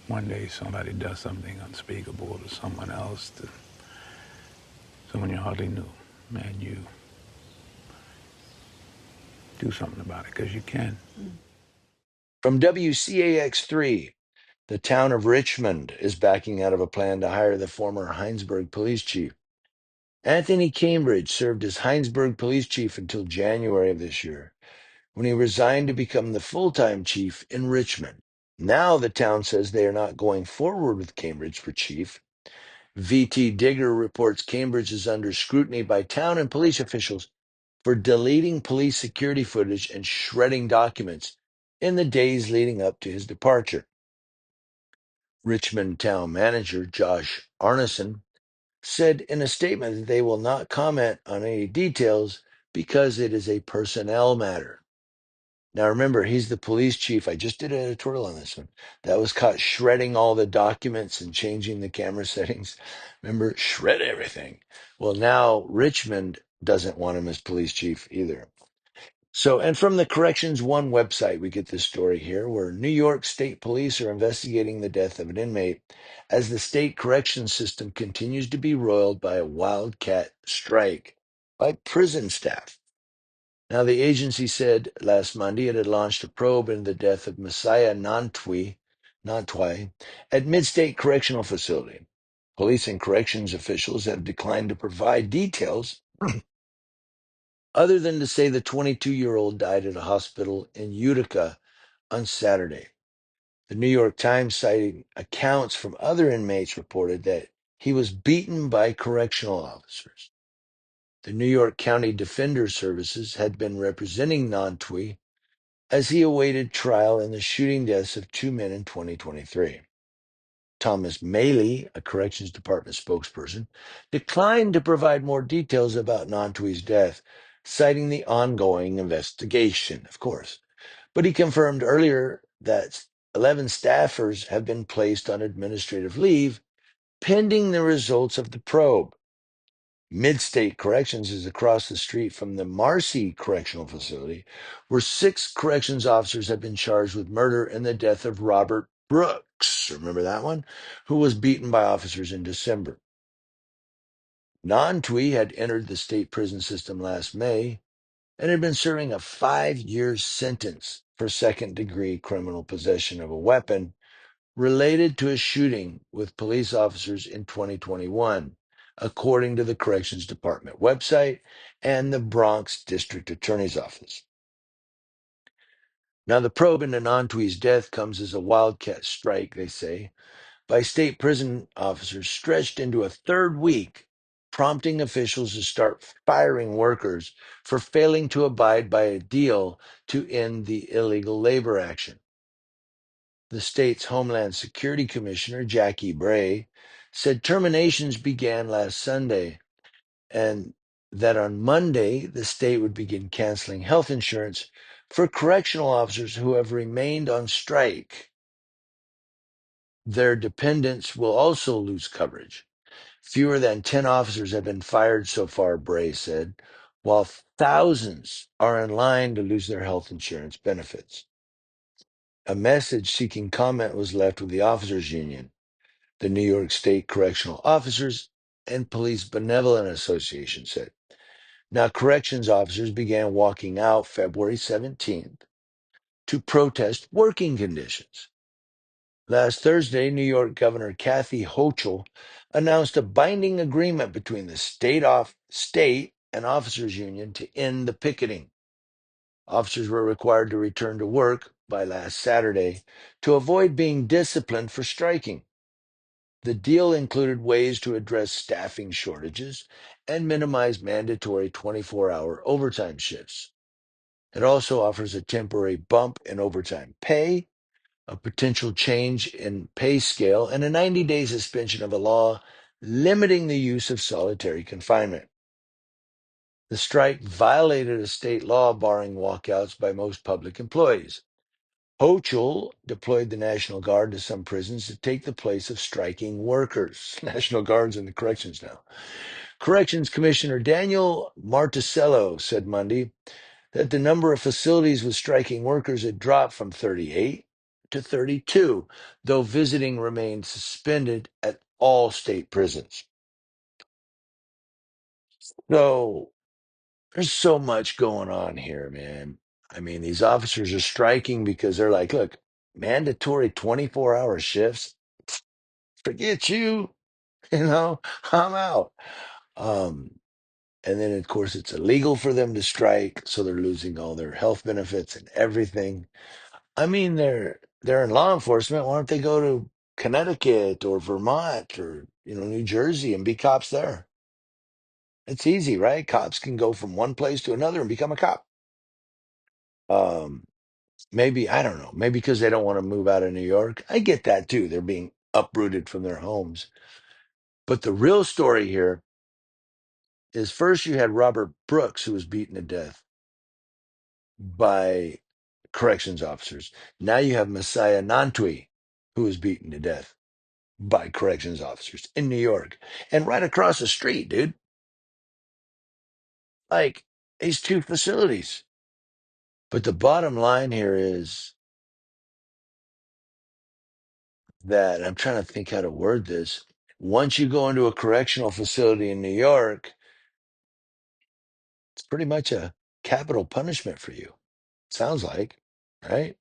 one day somebody does something unspeakable to someone else, to someone you hardly knew, and you do something about it because you can. From WCAX3, the town of Richmond is backing out of a plan to hire the former Heinsberg police chief. Anthony Cambridge served as Heinsberg police chief until January of this year, when he resigned to become the full-time chief in Richmond. Now the town says they are not going forward with Cambridge for chief. VT Digger reports Cambridge is under scrutiny by town and police officials for deleting police security footage and shredding documents in the days leading up to his departure. Richmond town manager Josh Arneson said in a statement that they will not comment on any details because it is a personnel matter. Now remember, he's the police chief. I just did an editorial on this one. That was caught shredding all the documents and changing the camera settings. Remember, shred everything. Well, now Richmond doesn't want him as police chief either. So, and from the Corrections One website, we get this story here where New York State Police are investigating the death of an inmate as the state correction system continues to be roiled by a wildcat strike by prison staff. Now, the agency said last Monday it had launched a probe into the death of Messiah Nantwi at Midstate Correctional Facility. Police and corrections officials have declined to provide details other than to say the 22-year-old died at a hospital in Utica on Saturday. The New York Times, citing accounts from other inmates, reported that he was beaten by correctional officers. The New York County Defender Services had been representing Nantwi as he awaited trial in the shooting deaths of two men in 2023. Thomas Maley, a Corrections Department spokesperson, declined to provide more details about Nantwi's death, citing the ongoing investigation, of course. But he confirmed earlier that 11 staffers have been placed on administrative leave pending the results of the probe. Midstate Corrections is across the street from the Marcy Correctional Facility, where 6 corrections officers have been charged with murder in the death of Robert Brooks, remember that one, who was beaten by officers in December. Nantwi had entered the state prison system last May and had been serving a 5-year sentence for second-degree criminal possession of a weapon related to a shooting with police officers in 2021, according to the Corrections Department website and the Bronx District Attorney's Office. Now, the probe into Nantwi's death comes as a wildcat strike, they say, by state prison officers stretched into a third week, prompting officials to start firing workers for failing to abide by a deal to end the illegal labor action. The state's Homeland Security Commissioner, Jackie Bray, said terminations began last Sunday and that on Monday, the state would begin canceling health insurance for correctional officers who have remained on strike. Their dependents will also lose coverage. Fewer than 10 officers have been fired so far, Bray said, while thousands are in line to lose their health insurance benefits. A message seeking comment was left with the officers' union, the New York State Correctional Officers and Police Benevolent Association said. Now, corrections officers began walking out February 17th to protest working conditions. Last Thursday, New York Governor Kathy Hochul announced a binding agreement between the state and officers union to end the picketing. Officers were required to return to work by last Saturday to avoid being disciplined for striking. The deal included ways to address staffing shortages and minimize mandatory 24-hour overtime shifts. It also offers a temporary bump in overtime pay, a potential change in pay scale, and a 90-day suspension of a law limiting the use of solitary confinement. The strike violated a state law barring walkouts by most public employees. Hochul deployed the National Guard to some prisons to take the place of striking workers. National Guard's in the corrections now. Corrections Commissioner Daniel Marticello said Monday that the number of facilities with striking workers had dropped from 38 to 32, though visiting remains suspended at all state prisons. So there's so much going on here, man. I mean, these officers are striking because they're like, look, mandatory 24-hour shifts, forget you, I'm out. Um, and then, of course, it's illegal for them to strike, so they're losing all their health benefits and everything. I mean, they're in law enforcement. Why don't they go to Connecticut or Vermont or New Jersey and be cops there? It's easy, right? Cops can go from one place to another and become a cop. Um, maybe I don't know. Maybe because they don't want to move out of New York. I get that too. They're being uprooted from their homes. But the real story here is first you had Robert Brooks, who was beaten to death by corrections officers. Now you have Messiah Nantwi, who was beaten to death by corrections officers in New York. And right across the street, dude, like these two facilities. But the bottom line here is that I'm trying to think how to word this. Once you go into a correctional facility in New York, it's pretty much a capital punishment for you. Sounds like, right?